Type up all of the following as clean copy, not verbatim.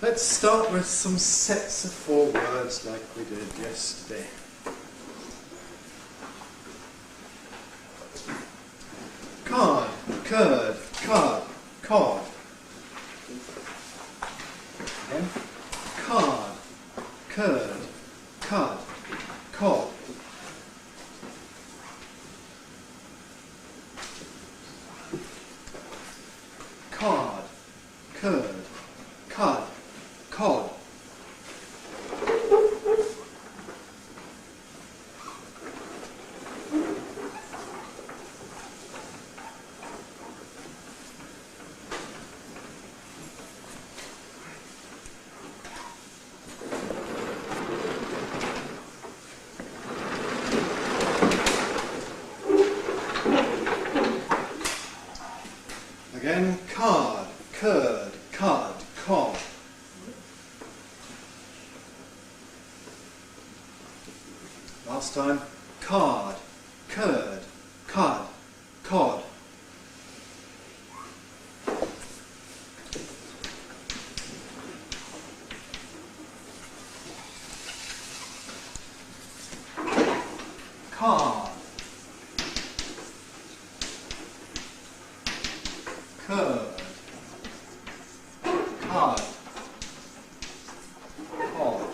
Let's start with some sets of 4 words like we did yesterday. Card, curd, card, cod. Again. Card, curd, cud, cod. Card, curd, cud, cod. Again, card, curd, cud, cod. Last time, card, curd, cud, cod. Card, curd, cud, cod.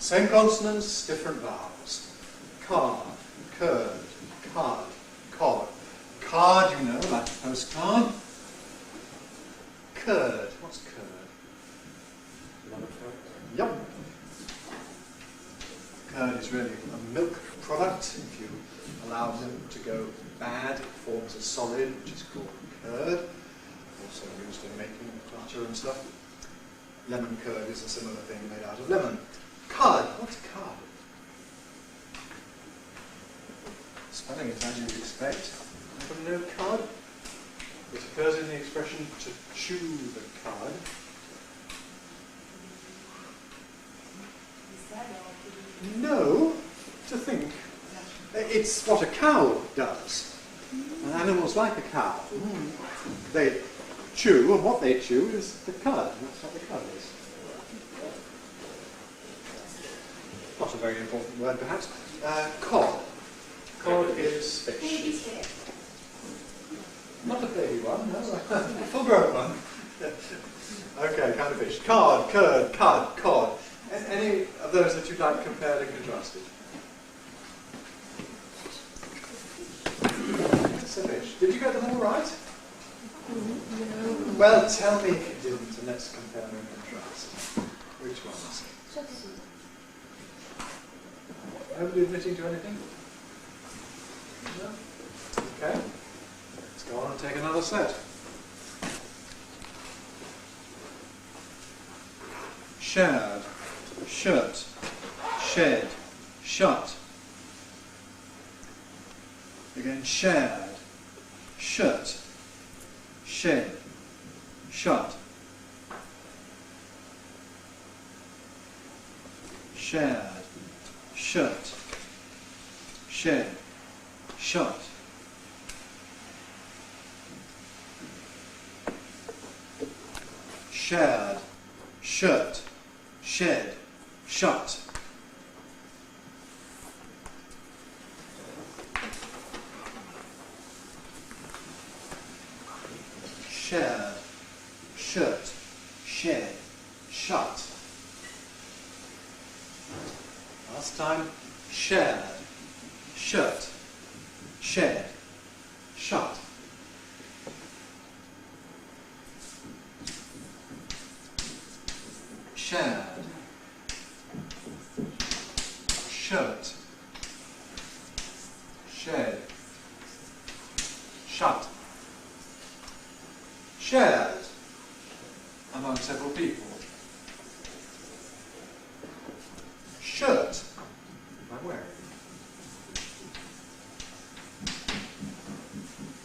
Same consonants, different vowels. Card, curd, cud, cod. Card, you know, like a postcard. Curd, what's curd? Yep. Curd is really a milk product. If you allow milk to go bad, it forms a solid, which is called curd. Also used in making butter and stuff. Lemon curd is a similar thing made out of lemon. Cud, what's cud? Spelling it as you would expect. Anybody know cud? It occurs in the expression to chew the cud. No, to think. It's what a cow does. And animals like a cow. They chew, and what they chew is the cud. That's what the cud is. Not a very important word, perhaps. Cod. Cod is fish. Not a baby one, no. A full-grown one. Okay, kind of fish. Cod, curd, cud, cod. Any of those that you'd like compared and contrasted? It's a fish. Did you get them all right? No. Well, tell me if you didn't, and let's compare and contrast. Which ones? Nobody admitting to anything? No? Okay. Let's go on and take another set. Shared, shirt, shed, shut. Again, shared, shirt, shed, shut. Shared, shirt, shed, shut. Shared, shirt, shed, shut. Shared, shirt, shed, shut. Last time, shared, shirt, shed, shut. Shared, shirt, shed, shut. Shared among several people. Shirt, I'm wearing.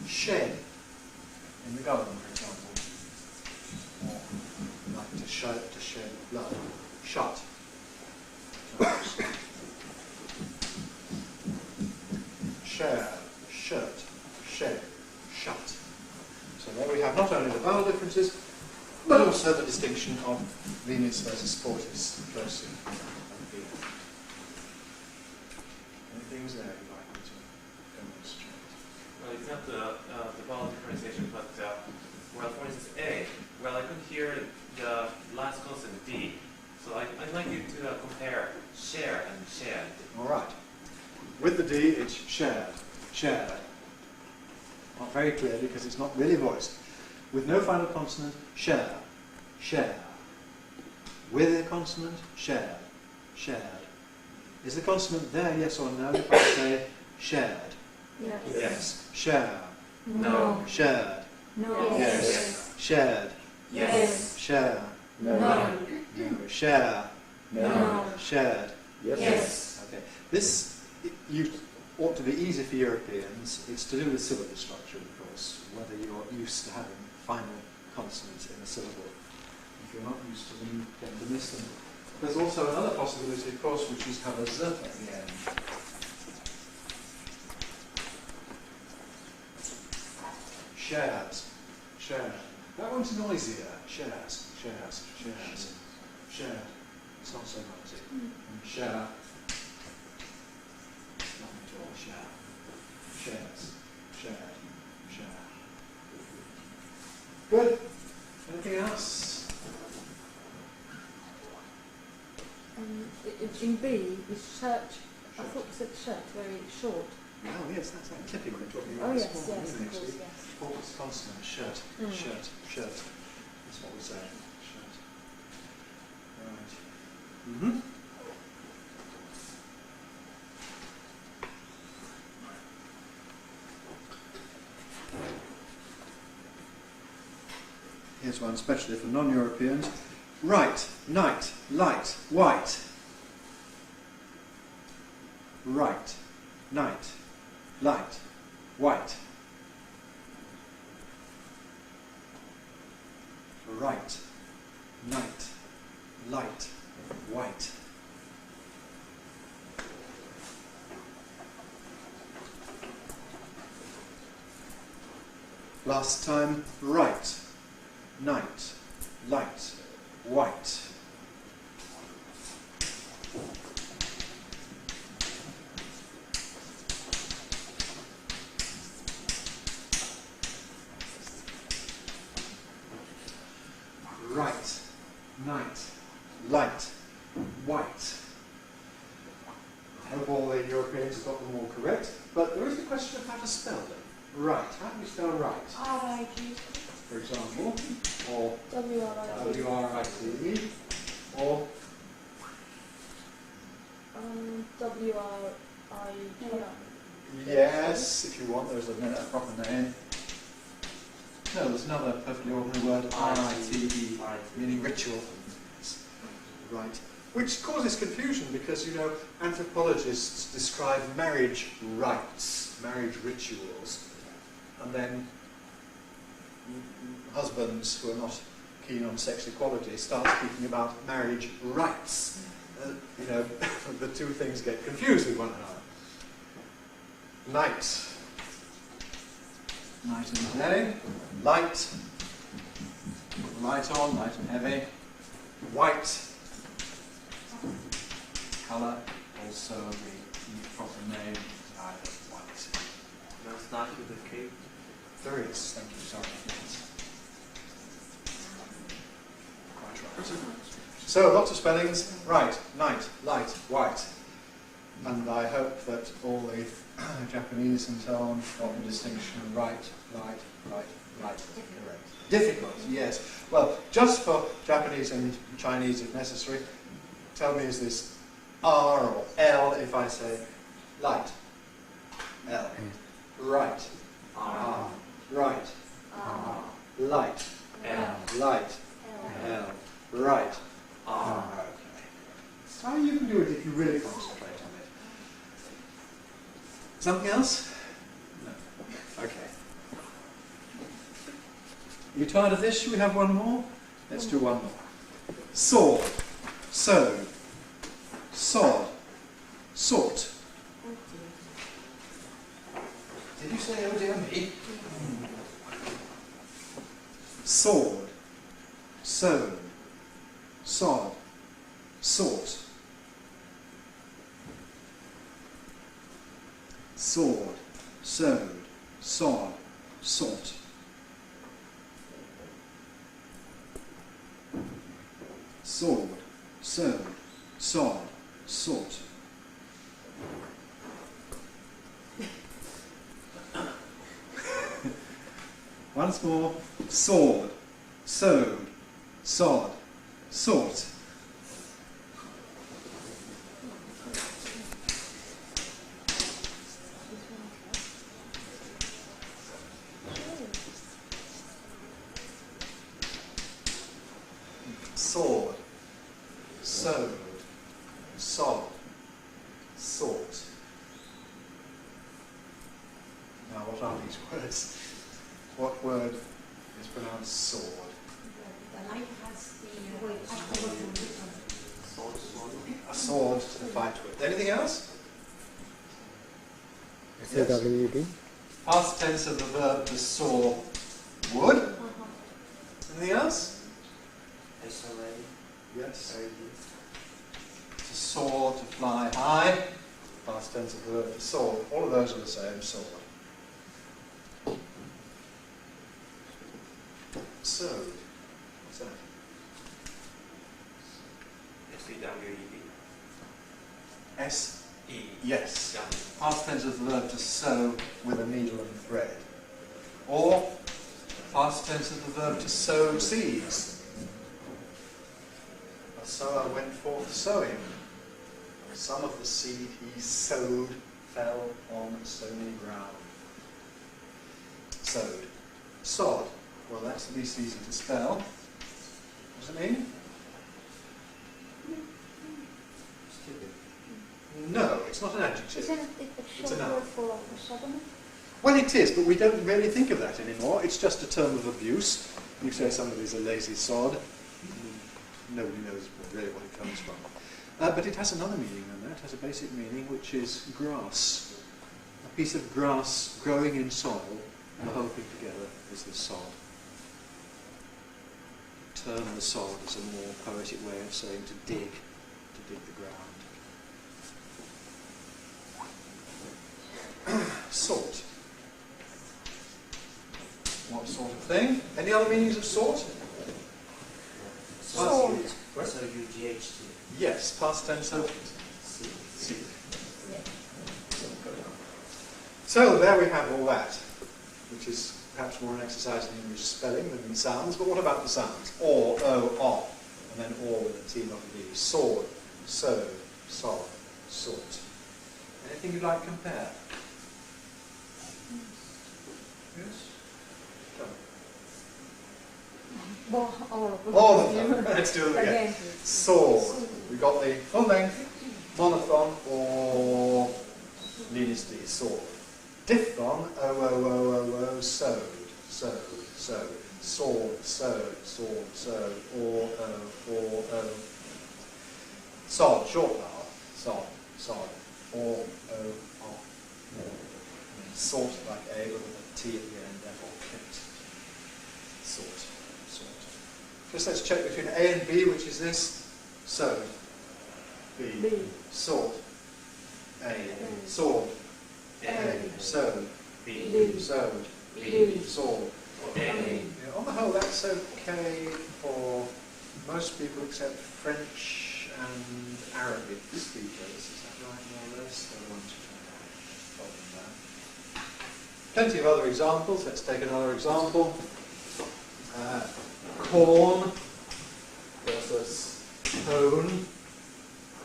Shed, in the garden, for example. Or like to shed blood. Shut. Shared, shirt, shed, shut. So there we have not only the vowel differences, but also the distinction of venus versus fortis, closely. Any things there you'd like me to demonstrate? Well, it's not the vowel differentiation, but well, for instance, A. Well, I couldn't hear the last consonant D, so I'd like you to compare share and shared. All right. With the D, it's shared, shared. Not very clear because it's not really voiced. With no final consonant, share, share. With a consonant, shared, shared. Is the consonant there, yes or no, if I say shared? Yes. Yes. Share. No. Shared. No. Yes. Shared. Yes. Share. No. No. Share. No. Shared. Yes. Okay. This ought to be easy for Europeans. It's to do with syllable structure, of course, whether you're used to having final consonants in a syllable. If you're not used to them, you tend to miss them. There's also another possibility, of course, which is to have a Z at the end. Shares. Share. That one's noisier. Shares. Shares. Shares. Share. It's not so noisy. And share. Nothing at all. Share. Shares. Shared. Share. Good. Anything else? In B, is shirt, I thought you said shirt, very short. Oh yes, that's that clipping we're talking Oh about. yes, This morning, yes, isn't it, of course, actually? yes. False consonant, shirt, Mm. shirt, shirt. That's what we say. Shirt. Right. Mm-hmm. Here's one especially for non-Europeans. Right, night, light, white. Right, night, light, white. Right, night, light, white. Last time, right, night, light, white. Right, night, light, white. I hope all the Europeans have got them all correct, but there is the question of how to spell them. Right, how do we spell right? R-I-G. For example, or W-R-I-G. W-R-I-T-E, or W-R-I-T. yes, if you want, there's a proper name. No, there's another perfectly ordinary word, R-I-T-E, meaning ritual. Right. Which causes confusion because, you know, anthropologists describe marriage rites, marriage rituals, and then husbands who are not keen on sex equality start speaking about marriage rights. You know, the two things get confused with one another. Night. Night and day. Light. Light on, light and heavy. White. Colour. Also the proper name is either white. Now start with the K. There is, thank you, sorry. Quite right. So, lots of spellings. Right, night, light, white. And I hope that all the Japanese and so on got the distinction right, light, right, light. Correct. Difficult, yes. Well, just for Japanese and Chinese if necessary, tell me, is this R or L if I say light? L. Right. R. Right. R. Light. L. Light. L. Right. R. Okay. So you can do it if you really concentrate on it. Something else? No. Okay. You tired of this? Should we have one more? Let's do one more. Sword. Sewed. Sod. Sort. Did you say oh dear me? Sword. sown, sod, sort, sword, sowed, sod, sort. Sword, sowed, sod, sort. Once more, sword, sowed, sod, sort. Sword, sowed, sod, sort. Now what are these words? What word is pronounced sword? The light has the A sword to fight with. Anything else? Yes. SAWD. Past tense of the verb to saw wood. Anything else? Yes. To soar, to fly high. Past tense of the verb to soar. All of those are the same, sword. Sowed. What's that? S-E-W-E-D. S-E. Yes. Past tense of the verb to sow with a needle and thread. Or past tense of the verb to sow seeds. A sower went forth sowing. Some of the seed he sowed fell on stony ground. Sowed. Sod. Well, that's the least easy to spell. What does it mean? No, it's not an adjective. Isn't it It's a a short noun. word for sodomy? Well, it is, but we don't really think of that anymore. It's just a term of abuse. You say somebody's a lazy sod. Nobody knows really what it comes from. But it has another meaning than that. It has a basic meaning, which is grass. A piece of grass growing in soil, and the whole thing together is the sod. Term the sod is a more poetic way of saying to dig the ground. Sort. What sort of thing? Any other meanings of sort? Sort. S-O-U-G-H-T. Yes, past tense of seed. So there we have all that, which is perhaps more an exercise in English spelling than in sounds. But what about the sounds? Or, o, and then or with a T, not a D. Sword, sowed, sod, sort. Anything you'd like to compare? Yes? Come. Well, all All of them. Let's do them again. Again. Sword. We've got the full length, monophthong, or lenisty, sword. Diphthong, o, sowed, sowed, sowed. Sword, sowed, sowed, or, o. Sod, short vowel, sod, or, o. Sort like A, but with a T at the end, therefore clipped. Sort. Just let's check between A and B, which is this. Sowed. B. Sort. A. Sword. A. Sowed. B. Sowed. B. Sword. A. Yeah, on the whole, that's okay for most people except French and Arabic speakers. Is that right, more or less? They're the ones who have a problem there. Plenty of other examples. Let's take another example. Corn versus cone.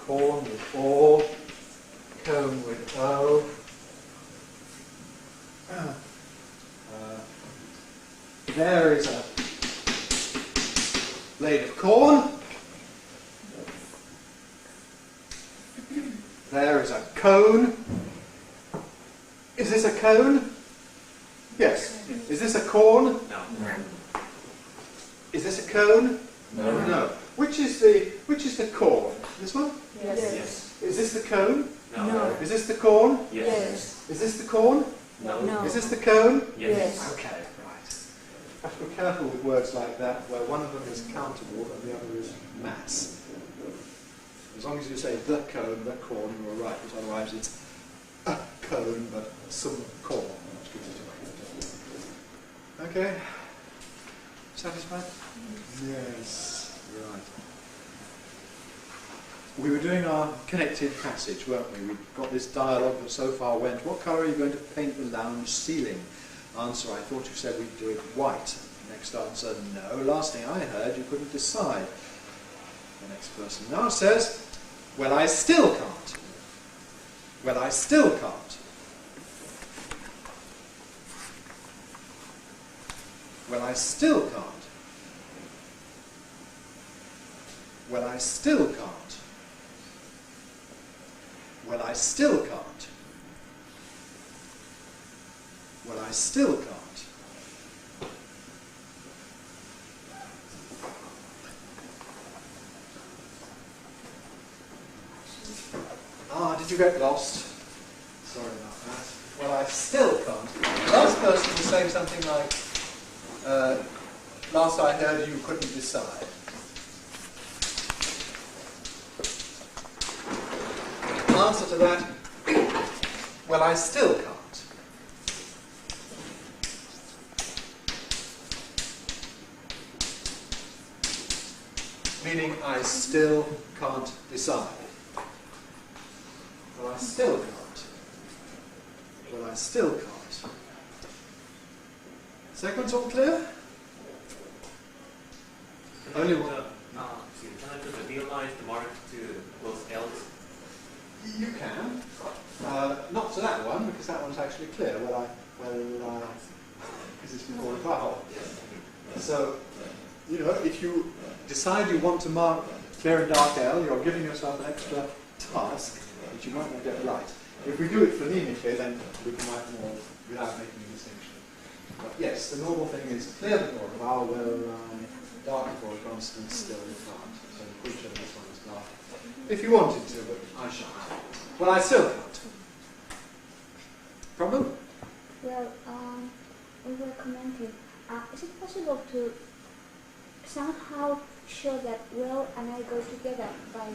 Corn with O, cone with O. There is a blade of corn. There is a cone. Is this a cone? Yes. Is this a corn? No. Is this a cone? No. No. Which is the corn? This one? Yes. Is this the cone? No. Is this the corn? Yes. Is this the corn? No. No. Is this the cone? Yes. Okay, right. have to be careful with words like that, where one of them is countable and the other is mass. As long as you say the cone, the corn, you're all right, but otherwise it's a cone, but some corn. Okay? Satisfied? Yes. Right. We were doing our connected passage, weren't we? We got this dialogue that so far went, what colour are you going to paint the lounge ceiling? Answer, I thought you said we'd do it white. Next answer, no. Last thing I heard, you couldn't decide. The next person now says, well, I still can't. Well, I still can't. Well, I still can't. Well, I still can't. Well, I still can't. Well, I still can't. Ah, did you get lost? Sorry about that. Well, I still can't. Last person was saying something like, last I heard you couldn't decide. Answer to that, well, I still can't. Meaning I still can't decide. Well, I still can't. Well, I still can't. Sequence all clear? Only one. Can I put the realize the mark to both else? You can. Not to that one, because that one's actually clear. Because it's before a vowel. So, you know, if you decide you want to mark clear and dark L, you're giving yourself an extra task which you might not get right. If we do it phonemically, then we can write more without making a distinction. But yes, the normal thing is clear before a vowel, dark before a consonant, still you can't. So whichever this one is dark. If you wanted to, but I shan't. Well, I still can't. Problem? Well, we were commenting. Is it possible to somehow show that well and I go together by,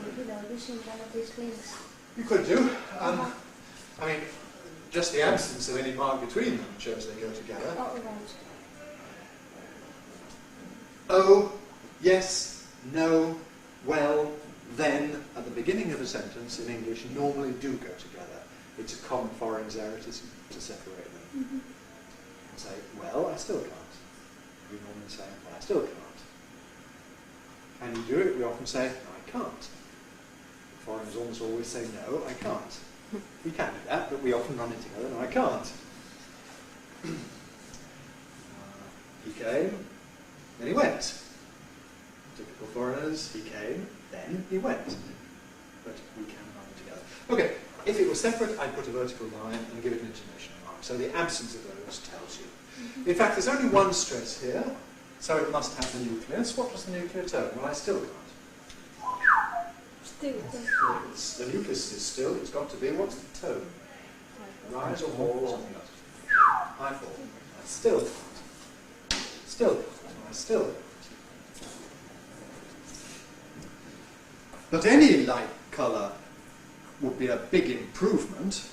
using one of these links? You could do. I mean, just the absence of any mark between them shows they go together. Oh, right. Oh, yes, no, well, then, at the beginning of a sentence in English normally do go together. It's a common foreign's error to separate them. Mm-hmm. Say, well, I still can't. We normally say, well, I still can't. Can you do it? We often say, no, I can't. Foreigners almost always say, no, I can't. We can do that, but we often run it together, no, I can't. He came, then he went. Typical foreigners, he came, then he went. But we can run it together. Okay, if it was separate, I'd put a vertical line and give it an intonation mark. So the absence of those tells you. In fact, there's only one stress here, so it must have the nucleus. What was the nuclear tone? Well, I still can't. Still. The nucleus is still, it's got to be, what's the tone? Rise or fall or something else? I fall. I still can't. Still can't. I still can't. But any light colour would be a big improvement.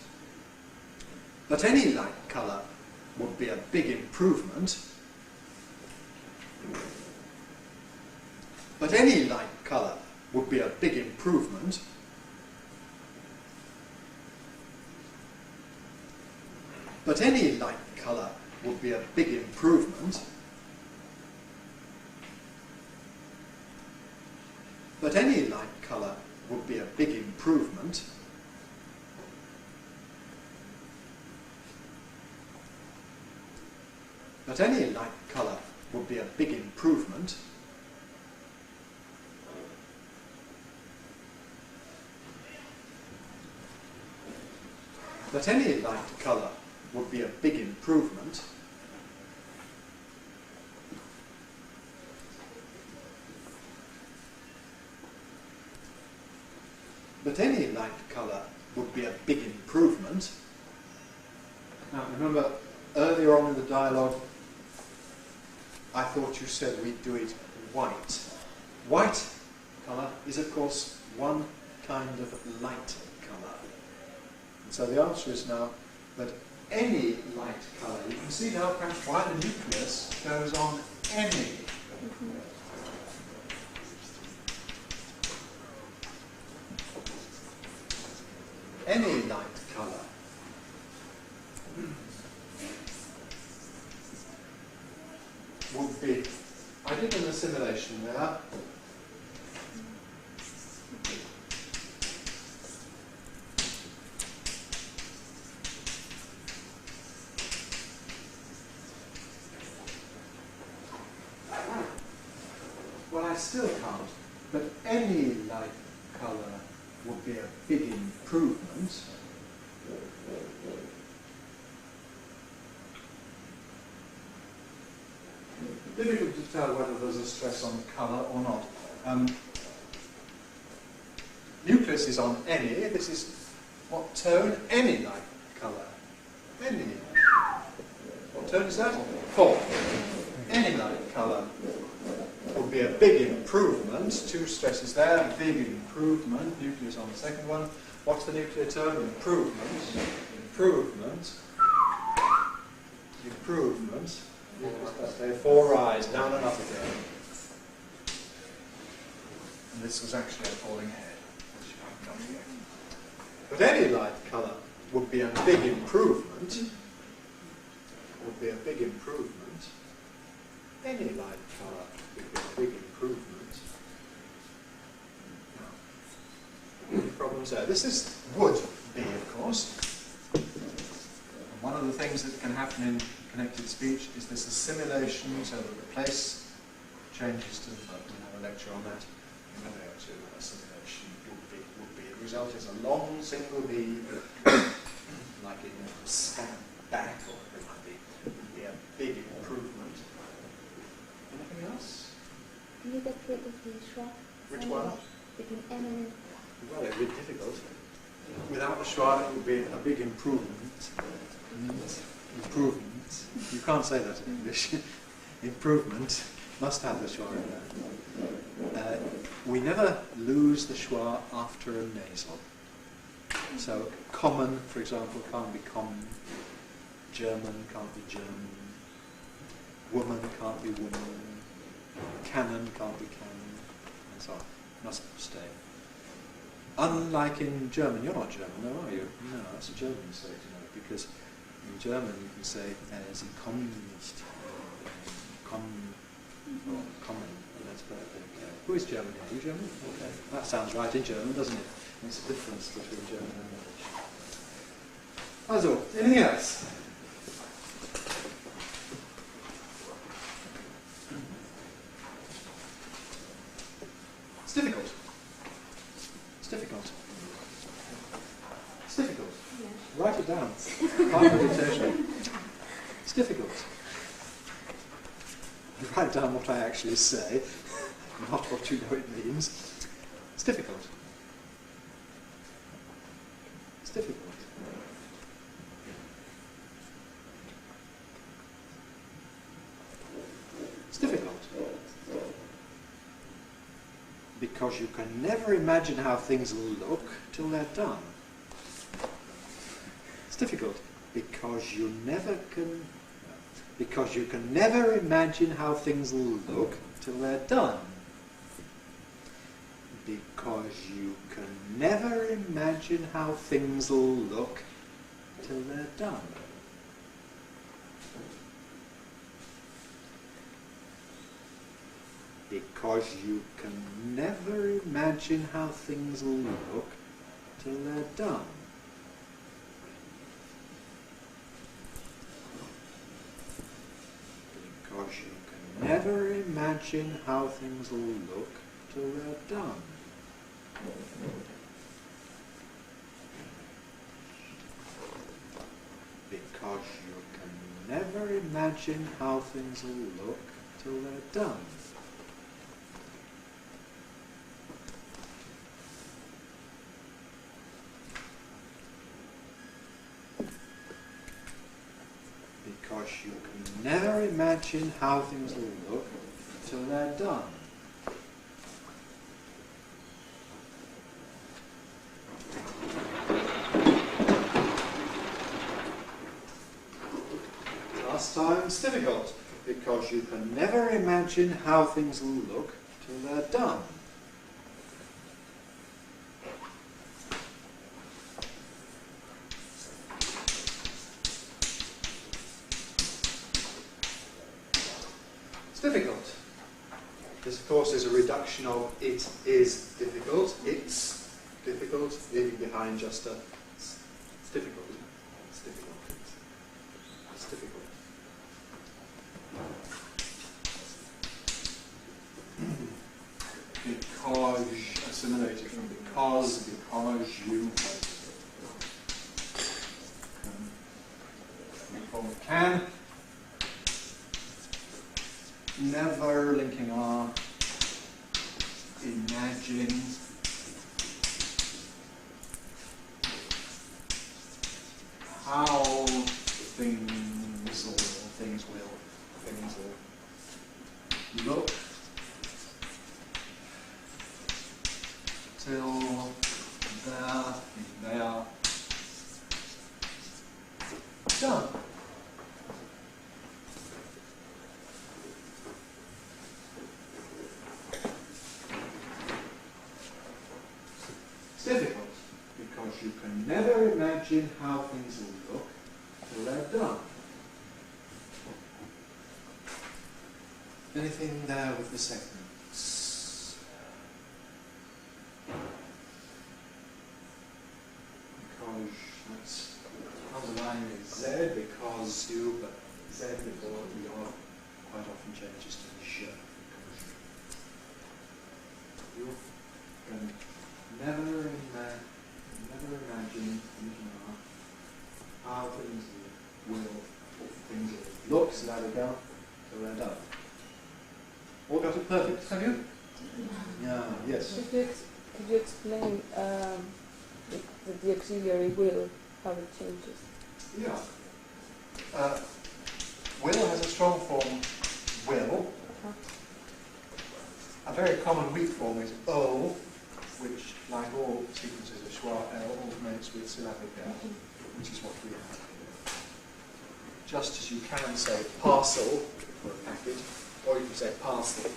But any light colour would be a big improvement. But any light colour would be a big improvement. But any light colour would be a big improvement. But any light colour would be a big improvement. But any light colour would be a big improvement. But any light colour would be a big improvement. But any light colour would be a big improvement. Now remember, earlier on in the dialogue, I thought you said we'd do it white. White colour is, of course, one kind of light colour. And so the answer is now that any light colour, you can see now perhaps why the nucleus goes on any. Any light colour. Would be, I did an assimilation there. Well, I still can't, but any light colour would be a big improvement. Difficult to tell whether there's a stress on colour or not. Nucleus is on any. This is what tone? Any light colour. Any. What tone is that? 4. Any light colour would be a big improvement. 2 stresses there. Big improvement. Nucleus on the second one. What's the nuclear tone? Improvement. Improvement. Improvement. There are 4 I's, down and up again. And this was actually a falling head, which you haven't done yet. But any light colour would be a big improvement. Would be a big improvement. Any light colour would be a big improvement. Now, any problems there? This is would be, of course. And one of the things that can happen in connected speech is this assimilation, so that the place changes to, we'll have a lecture on that in a day or two. Assimilation would be. The result is a long single B, like in a stamp back, or it might be a big improvement. Anything else? Can you get rid of the schwa? Which one? Between M and N. Well, it would be difficult. Without the schwa, it would be a big improvement. Improvement. You can't say that in English. Improvement must have the schwa in there. We never lose the schwa after a nasal. So common, for example, can't be common. German can't be German. Woman can't be woman. Canon can't be canon. And so on. Must stay. Unlike in German, you're not German, though, are you? No, that's a German mistake, because in German you can say Sie kommen nicht. Common. That's perfect. Who is German here? Are you German? Okay. That sounds right in German, doesn't it? Makes a difference between German and English. Also, anything else? It's difficult. It's difficult. It's difficult. Yeah. Write it down. Part of the dictation. It's difficult. You write down what I actually say, not what you know it means. It's difficult. It's difficult. It's difficult. Because you can never imagine how things look till they're done. It's difficult because you can never imagine how things look till they're done. Because you can never imagine how things look till they're done. Because you can never imagine how things look till they're done. Because you can never imagine how things look till they're done. Because you can never imagine how things look till they're done. Because you can never imagine how things will look till they're done. Last time, it's difficult, because you can never imagine how things will look till they're done. It's difficult. This, of course, is a reduction of it is difficult. It's difficult, leaving behind just a it's difficult. It's difficult. It's difficult. Because, assimilated from because you can, never linking R, imagine, how things will look till they are done. It's difficult because you can never imagine how things will look till they're done. Anything there with the segments? Because that's underlying is Z because you, but Z before the R quite often changes to j. You can never imagine how things will look, so there we go, so they're done. All got it perfect, have you? Yeah, yes. Could you explain the auxiliary will, how it changes? Yeah. Will has a strong form, will. A very common weak form is O, which, like all sequences of schwa, L alternates with syllabic L, which is what we have here. Just as you can say parcel for a package, or you can say parcel.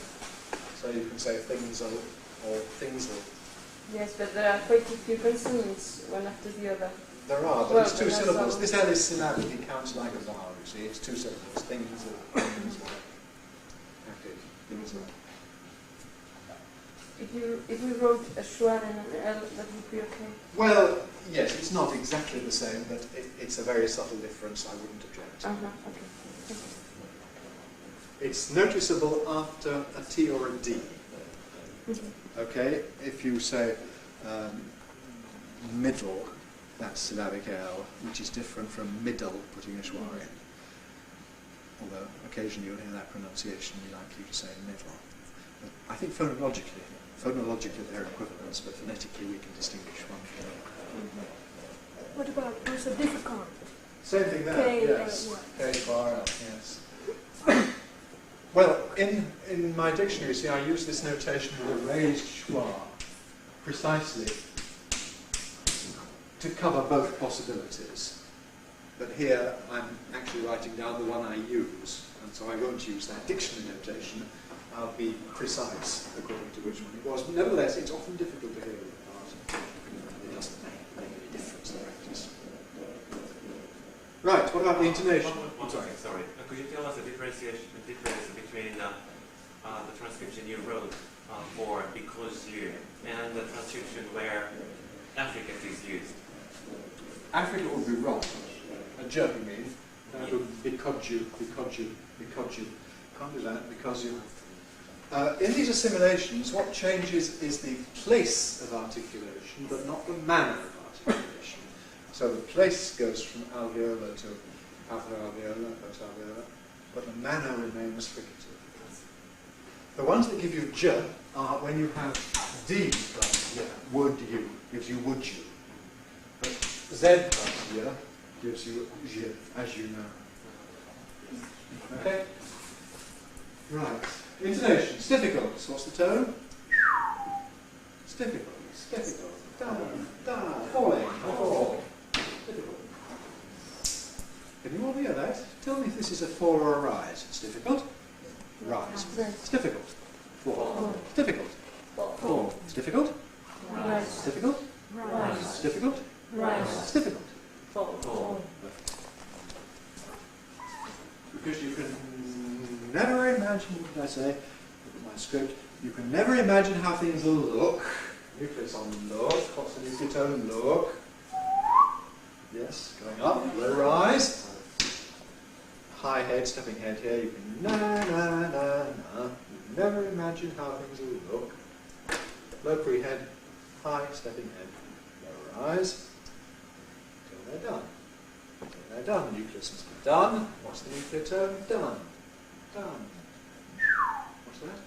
So you can say things or things will. Yes, but there are quite a few consonants one after the other. There are, but it's two syllables. This L is syllabic, it counts like a vowel, you see. It's two syllables. Things or things will. Package, things will. If we wrote a schwa and an L, that would be okay? Well, yes, it's not exactly the same, but it's a very subtle difference. I wouldn't object. Okay. It's noticeable after a T or a D. Okay, if you say middle, that's syllabic L, which is different from middle, putting a schwa in. Although occasionally you'll hear that pronunciation, we like you to say middle. But I think phonologically they're equivalents, but phonetically we can distinguish one from the other. What about also difficult? Same thing there, K, yes. K bar L, yes. Well, in my dictionary, see, I use this notation with a raised schwa precisely to cover both possibilities. But here I'm actually writing down the one I use, and so I won't use that dictionary notation. I'll be precise according to which one it was. But nevertheless, it's often difficult to hear with the part. It doesn't make any difference in practice. Right, what about the intonation? One second, sorry. Could you tell us the difference between the transcription you wrote for because you and the transcription where affricate is used? Affricate would be wrong. A jerk, you mean? That would be because you. Can't do that because you. In these assimilations, what changes is the place of articulation, but not the manner of articulation. So the place goes from alveolar to alveolar, post-alveolar, but the manner remains fricative. The ones that give you j are when you have d plus y, would you, gives you would you. But z plus y gives you j, as you know. Okay? Right. Intonation. It's difficult. What's the tone? It's difficult. It's difficult. Down, down, falling, fall. Difficult. Can you all hear that? Tell me if this is a fall or a rise. It's difficult. Rise. It's difficult. Fall. It's difficult. Fall. It's difficult. Rise. It's difficult. Rise. It's difficult. Rise. It's difficult. Fall. Because you can never imagine, what did I say? Look at my script. You can never imagine how things will look. Nucleus on look. What's the nuclear tone? Look. Yes, going up. Low rise. High head, stepping head here. You can na na na na. You can never imagine how things will look. Low pre-head. High stepping head. Low rise. Till they're done. Till they're done. Nucleus must be done. What's the nuclear tone? Done. Done. What's that?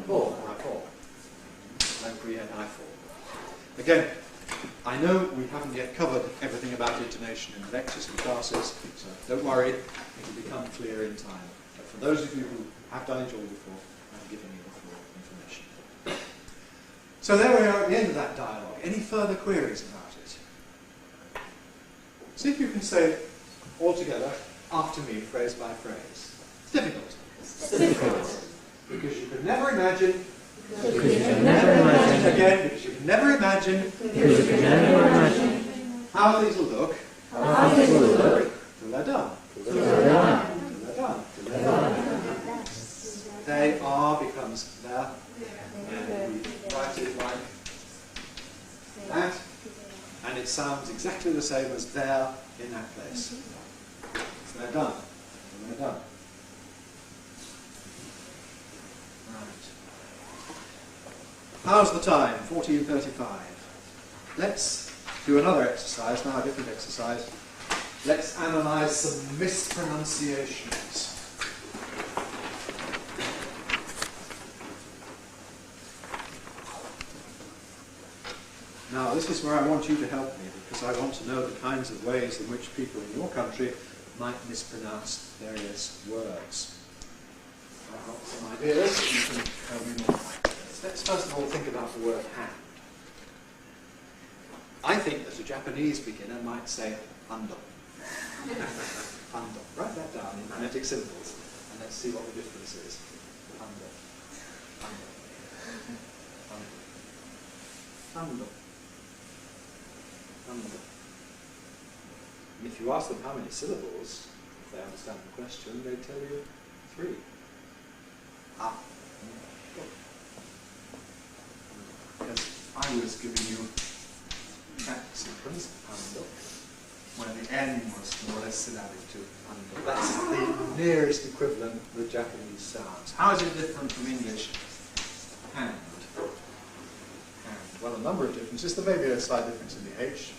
Fall. High fall. Low pre-head, high fall. Again, I know we haven't yet covered everything about intonation in the lectures and classes, so don't worry, it will become clear in time. But for those of you who have done it all before, I'm giving you the full information. So there we are at the end of that dialogue. Any further queries about it? See if you can say it all together after me, phrase by phrase. It's difficult. It's difficult. Because you could never imagine. Because you can never imagine. Again, because you can never imagine. Because you can never imagine. How things will look. How things will look. Till they're done. Till they're done. Till they're done. Till they're done. They are becomes there. And we write it like that. And it sounds exactly the same as there in that place. So they're done. And they're done. Right. How's the time? 14:35. Let's do another exercise, now a different exercise. Let's analyse some mispronunciations. Now, this is where I want you to help me, because I want to know the kinds of ways in which people in your country might mispronounce various words. I've got some ideas, you can tell me more. Let's first of all think about the word hand. I think that a Japanese beginner might say ando. Ando. Write that down in phonetic symbols, and let's see what the difference is. Ando. Ando. Ando. Ando. Ando. And if you ask them how many syllables, if they understand the question, they tell you 3. Ah. Because I was giving you that sequence, ando, where the N was more or less syllabic to ando. That's the nearest equivalent the Japanese sounds. How is it different from English? Hand. Hand. Well, a number of differences. There may be a slight difference in the H.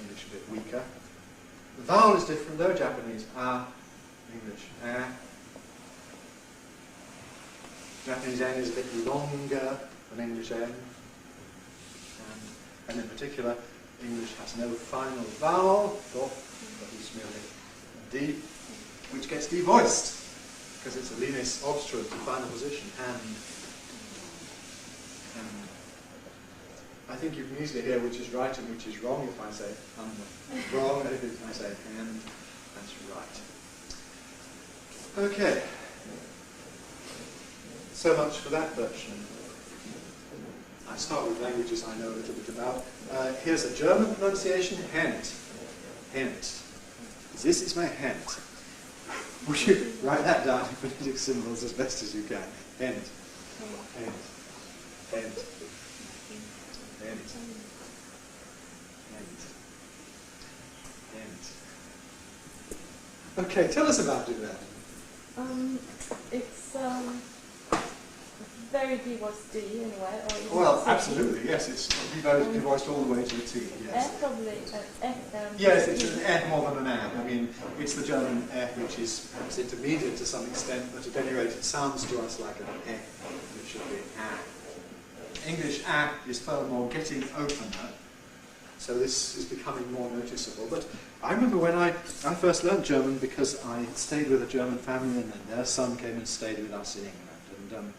English a bit weaker. The vowel is different though. Japanese English Japanese N is a bit longer than English N. And in particular, English has no final vowel, but it's merely D, which gets devoiced, because it's a linis obstruent in final position, and. I think you can easily hear which is right and which is wrong if I say wrong, and if I say hand, that's right. Okay. So much for that version. I start with languages I know a little bit about. Here's a German pronunciation, Hand. Hand. This is my hand. Would you write that down in phonetic symbols as best as you can? Hand. Hand. Hand. Hand. Hand. Hand. Okay, tell us about doing that. It's very divorced D anyway. Or Well, absolutely, yes. It's divorced all the way to a T, yes. F probably. F. Yes, it's an F more than an A. I mean, it's the German F, which is perhaps intermediate to some extent, but at any rate, it sounds to us like an F, which should be A. English A is furthermore getting opener, So this is becoming more noticeable. But I remember when I first learned German, because I stayed with a German family and then their son came and stayed with us in England. And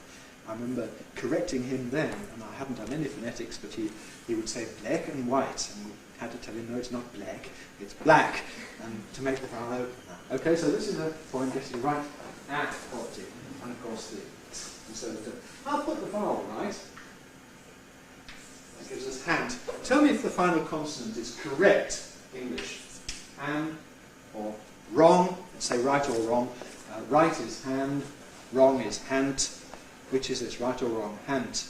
I remember correcting him then, and I hadn't done any phonetics, but he would say black and white, and we had to tell him, no, it's not black, it's black, and to make the vowel open. Okay, so this is a point getting right at quality, and of course the, and so I'll put the vowel right. That gives us hand. Tell me if the final consonant is correct English. Hand or wrong. Say right or wrong. Right is hand, wrong is hand. Which is this, right or wrong? Hand.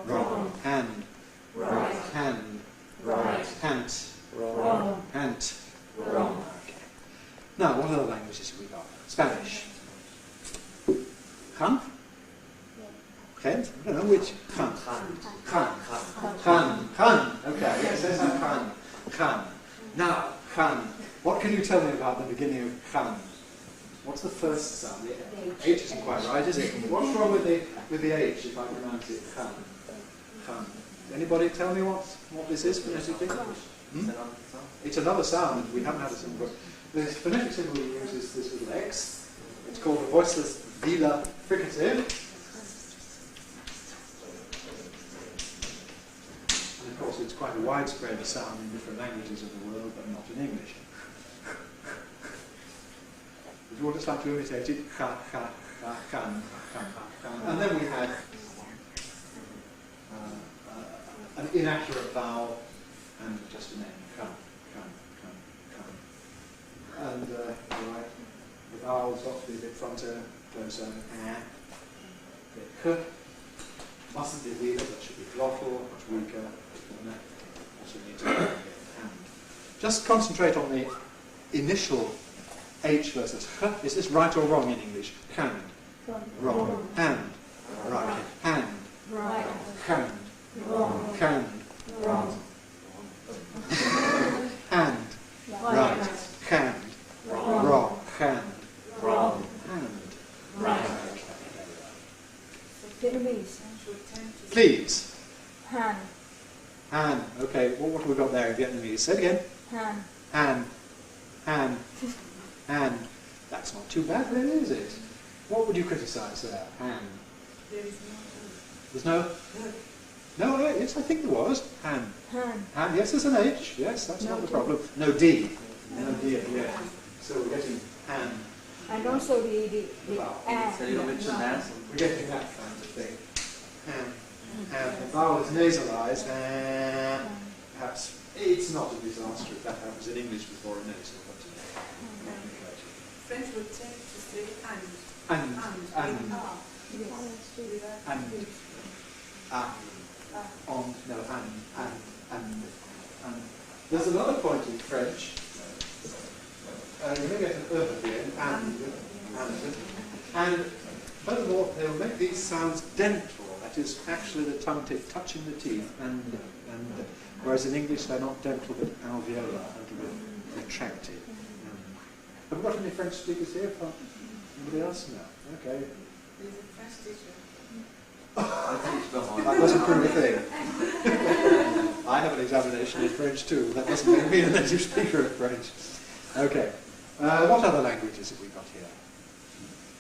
Wrong. Hand. Right. Hand. Right. Hand. Wrong. Hand. Wrong. Okay. Now, what other languages have we got? Spanish. Can? Can? I don't know which. Can. Can. Okay, yes, there's a can. Can. Now, can. What can you tell me about the beginning of can? What's the first sound? The H isn't quite right, is it? What's wrong with the H if I pronounce it can? Can. Anybody tell me what this is phonetically? It's another sound. We haven't had a symbol. The phonetic symbol we use is this little X. It's called the voiceless velar fricative. And of course it's quite a widespread sound in different languages of the world, but not in English. Would you all just like to imitate it? Can, can. And then we had an inaccurate vowel and just a name. Can. And right, the vowels got to be a bit fronter, closer. Bit mustn't be weaker, but should be glottal, much weaker. And that also needs to be hand. Just concentrate on the initial H versus H. Is this right or wrong in English? Hand. Wrong. Hand. Right. Hand. Right. Hand. Wrong. Hand. Wrong. Hand. Right. Hand. Wrong. Hand. Wrong. Hand. Right. Vietnamese. Please. Han. Han. Okay, what have we got there in Vietnamese? Say it again. Han. Han. Han. Han. That's not too bad then, is it? What would you criticise there? Han. There's no? No, yes, I think there was. Han. Han. Han. Yes, there's an H. Yes, that's not the problem. No D. No D at the end. So we're getting han. And also the It's a little bit nasal. We're getting that kind of thing. Han. Han. The vowel is nasalized. Perhaps it's not a disaster if that happens in English before a nasal. French would tend to say and. And. On. No, and. There's another point in French. You may get an at the end. And furthermore, they'll make these sounds dental. That is actually the tongue tip touching the teeth. And whereas in English they're not dental but alveolar, a little bit retracted. Have we got any French speakers here? Anybody else? No. Okay. There's a French teacher. That doesn't prove a thing. I have an examination in French too. That doesn't make me a native speaker of French. Okay. What other languages have we got here?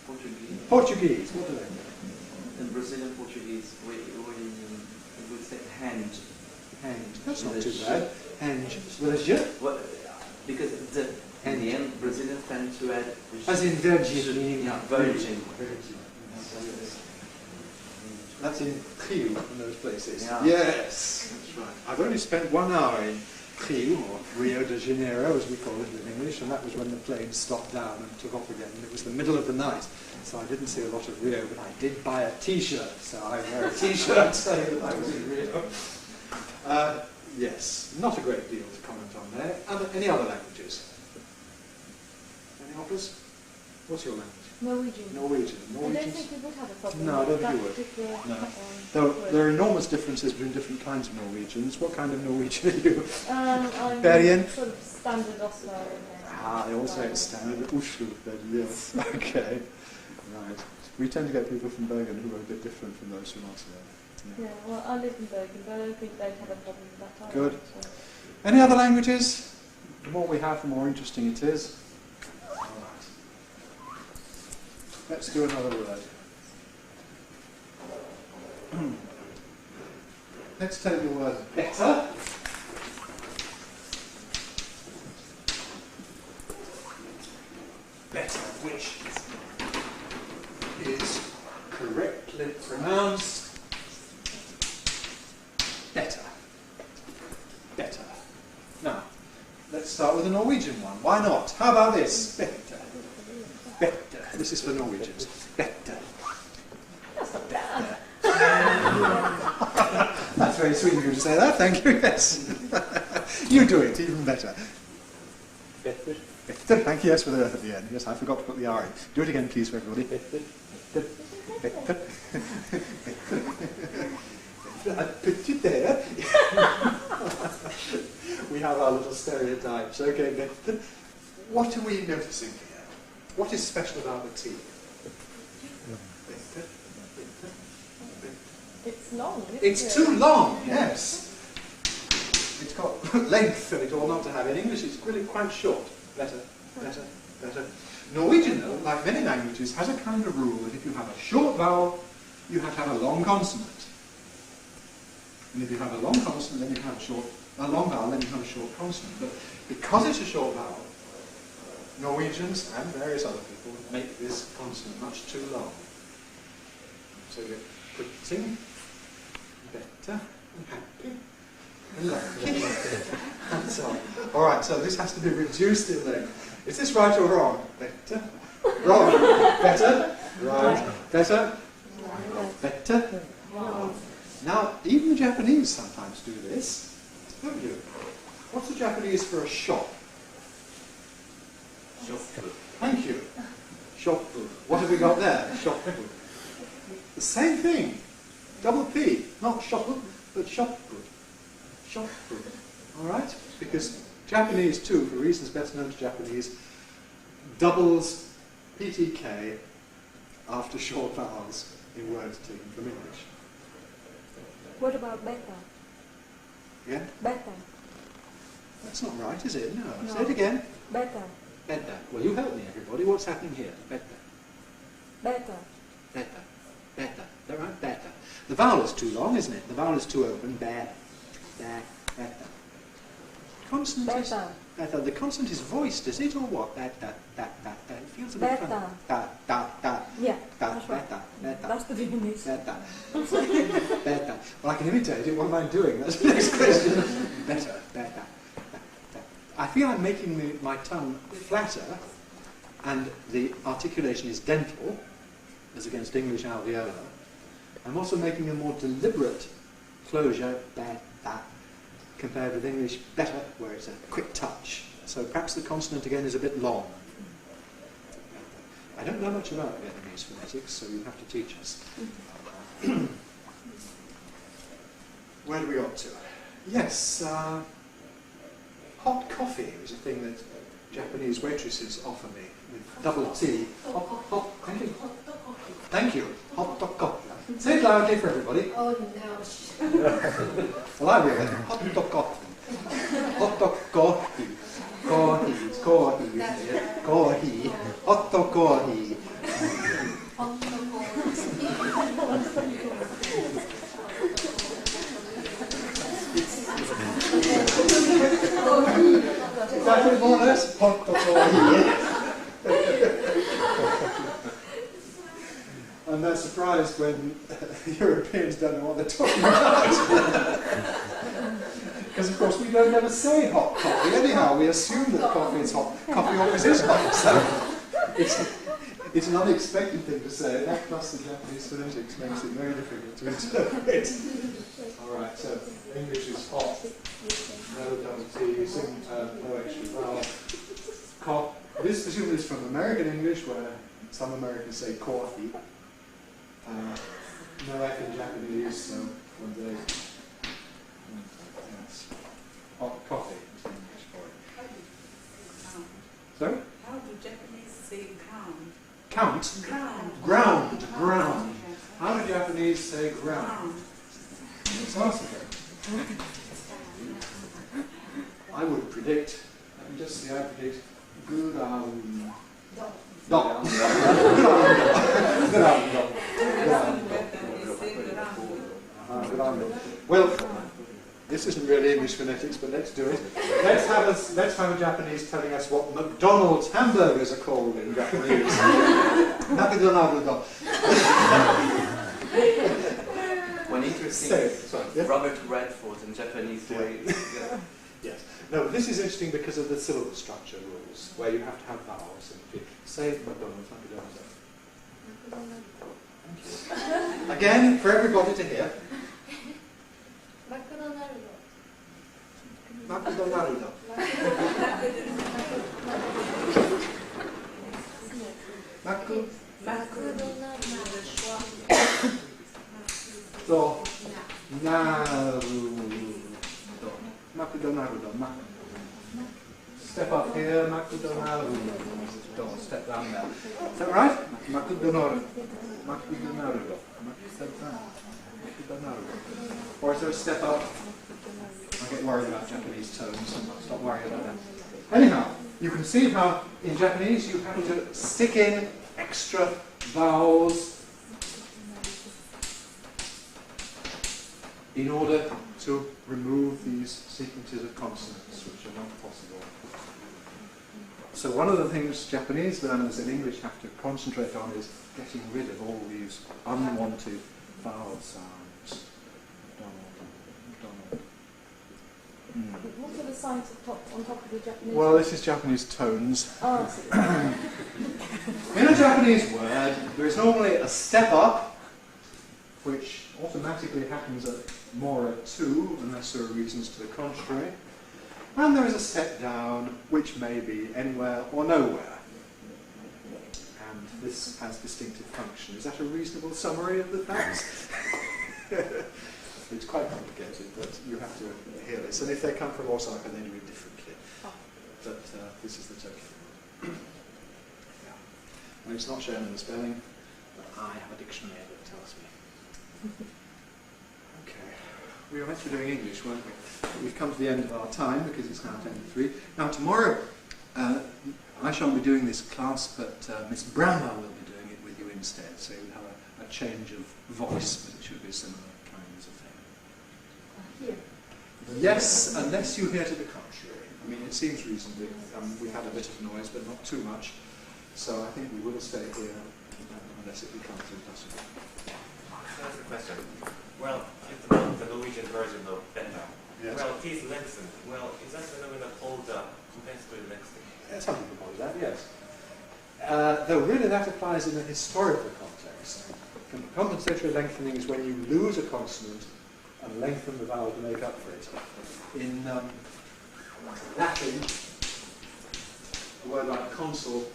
Portuguese. Portuguese. What do they mean? In Brazilian Portuguese, we would say hand. Hand. That's not too bad. Hand. With a J? Well, because in the end, Brazilians tend to add. As in virgin. Yeah, virgin. That's in Rio, in those places. Yeah. Yes, that's right. I've only spent 1 hour in Rio, or Rio de Janeiro, as we call it in English, and that was when the plane stopped down and took off again. And it was the middle of the night, so I didn't see a lot of Rio, but I did buy a T-shirt, so I wear a T-shirt saying that I was in Rio. Yes, not a great deal to comment on there. Any other languages? Any others? What's your language? Norwegian. Norwegian. I don't think you would have a problem. No, I don't with think you that would. particular, No. There are enormous differences between different kinds of Norwegians. What kind of Norwegian are you? I'm Bergen? sort of standard Oslo. They all say it's standard Oslo, but yes. Okay. Right. We tend to get people from Bergen who are a bit different from those from Oslo. Yeah, well, I live in Bergen, but I don't think they'd have a problem with that either. Good. So. Any other languages? The more we have, the more interesting it is. All right. Let's do another word. Let's take the word better. Better, which is correctly pronounced better. Better. Now, let's start with a Norwegian one. Why not? How about this? Better. Better. This is for Norwegians. Better. Better. That's very sweet of you to say that. Thank you. Yes. You do it even better. Better. Better. Thank you. Yes, with the at the end. Yes, I forgot to put the R in. Do it again, please, for everybody. Better. Better. I put you there. We have our little stereotypes. Okay, better. What are we noticing here? What is special about the T? Better. It's long, isn't it? It's too long, yes. It's got length and it ought not to have. In English, it's really quite short. Better, better, better. Norwegian, though, like many languages, has a kind of rule that if you have a short vowel, you have to have a long consonant. And if you have a long consonant, then you have a long vowel, then you have a short consonant. But because it's a short vowel, Norwegians and various other people make this consonant much too long. So you're putting better and happy and lucky and so on. All right, so this has to be reduced in length. Is this right or wrong? Better? Wrong. Better? Right. Better? Better? Wrong. Now, even the Japanese sometimes do this, don't you? What's the Japanese for a shop? Shopfu. Thank you. Shopfu. What have we got there? Shopfu. The same thing. Double P. Not shopfu, but shopfu. Shopfu. All right? Because Japanese, too, for reasons best known to Japanese, doubles PTK after short vowels in words taken from English. What about better? Yeah? Better. That's not right, is it? No. No. Say it again. Better. Better. Well, you help me, everybody. What's happening here? Better. Better. Better. Better. They're right. Better. The vowel is too long, isn't it? The vowel is too open. Better. Better. Consonant is Better. better. The consonant is voiced, is it, or what? Better. It feels a bit Better. funny. Yeah, that's right. Better. Better. That's the Viennese. Better. Better. Well, I can imitate it. What am I doing? That's the next question. Better. Better. I feel I'm making my tongue flatter, and the articulation is dental, as against English alveolar. I'm also making a more deliberate closure, compared with English better, where it's a quick touch. So perhaps the consonant again is a bit long. I don't know much about Vietnamese phonetics, so you'll have to teach us. Where do we got to? Yes, hot coffee is a thing that Japanese waitresses offer me with double T. Hot, thank you. Thank you. Hot dog coffee. Say it loudly for everybody. Oh no. Well, I will. Hot dog coffee. Hot dog coffee. Coffee. It's coffee, isn't it? Coffee. Hot dog coffee. Exactly more or less. Hot dog coffee. And they're surprised when Europeans don't know what they're talking about. Because, of course, we don't ever say hot coffee. Anyhow, we assume that coffee is hot. Coffee always is hot. So it's an unexpected thing to say. That plus the Japanese phonetics makes it very difficult to interpret. All right, so English is hot. No double T, sing no extra vowel. Cough. This presumably is from American English, where some Americans say coffee. No F in Japanese, so one day. Yes. Hot coffee is the English for it. Sorry? How do Japanese say ground? Count? Ground. Ground. Ground. How do Japanese say ground? I would predict, let me just see, I predict Gurang. No. Well, this isn't really English phonetics, but let's do it. Let's have a Japanese telling us what McDonald's hamburgers are called in Japanese. McDonald's. One interesting Sorry, yeah? Robert Redford in Japanese way. Yeah. Yes. No, this is interesting because of the syllable structure rules, where you have to have vowels. And if you say McDonald's, Thank you. Again, for everybody to hear. McDonald's. McDonald's. Step up here, McDonald's. Step down there. Is that right? McDonald's. Or is there a step up? I get worried about Japanese tones, and I'll stop worrying about that. Anyhow, you can see how in Japanese you have to stick in extra vowels in order to remove these sequences of consonants, which are not possible. So one of the things Japanese learners in English have to concentrate on is getting rid of all these unwanted vowel sounds. What are the signs on top of the Japanese? Well, this is Japanese tones. Oh, I see. In a Japanese word, there is normally a step up, which automatically happens at more at 2, unless there are reasons to the contrary. And there is a step down, which may be anywhere or nowhere. And this has distinctive function. Is that a reasonable summary of the facts? It's quite complicated, but you have to hear this. And if they come from Osaka, they do it differently. But this is the total. Yeah. And it's not shown in the spelling, but I have a dictionary that tells me. Okay. We were meant to be doing English, weren't we? We've come to the end of our time because it's now 10 to 3. Now tomorrow, I shan't be doing this class, but Miss Brammer will be doing it with you instead. So you'll have a change of voice, but it should be similar kinds of thing. Here. Yes, unless you hear to the contrary. I mean, it seems reasonably. We had a bit of noise, but not too much. So I think we will stay here unless it becomes impossible. That's the question. Well, it's about the Norwegian version of beta. Yes. Well, it is lengthened. Well, is that phenomenon called compensatory lengthening? Some people call it that, yes. Though really that applies in a historical context. Compensatory lengthening is when you lose a consonant and lengthen the vowel to make up for it. In Latin, a word like consul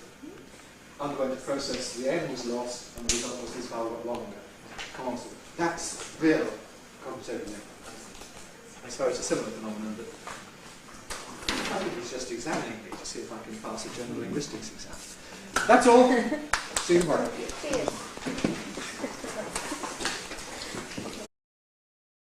underwent a process, the N was lost, and the result was this vowel got longer. Consul. That's real compensatory lengthening. I suppose it's a similar phenomenon, but I think he's just examining me to see if I can pass a general linguistics exam. That's all. See you tomorrow. Cheers.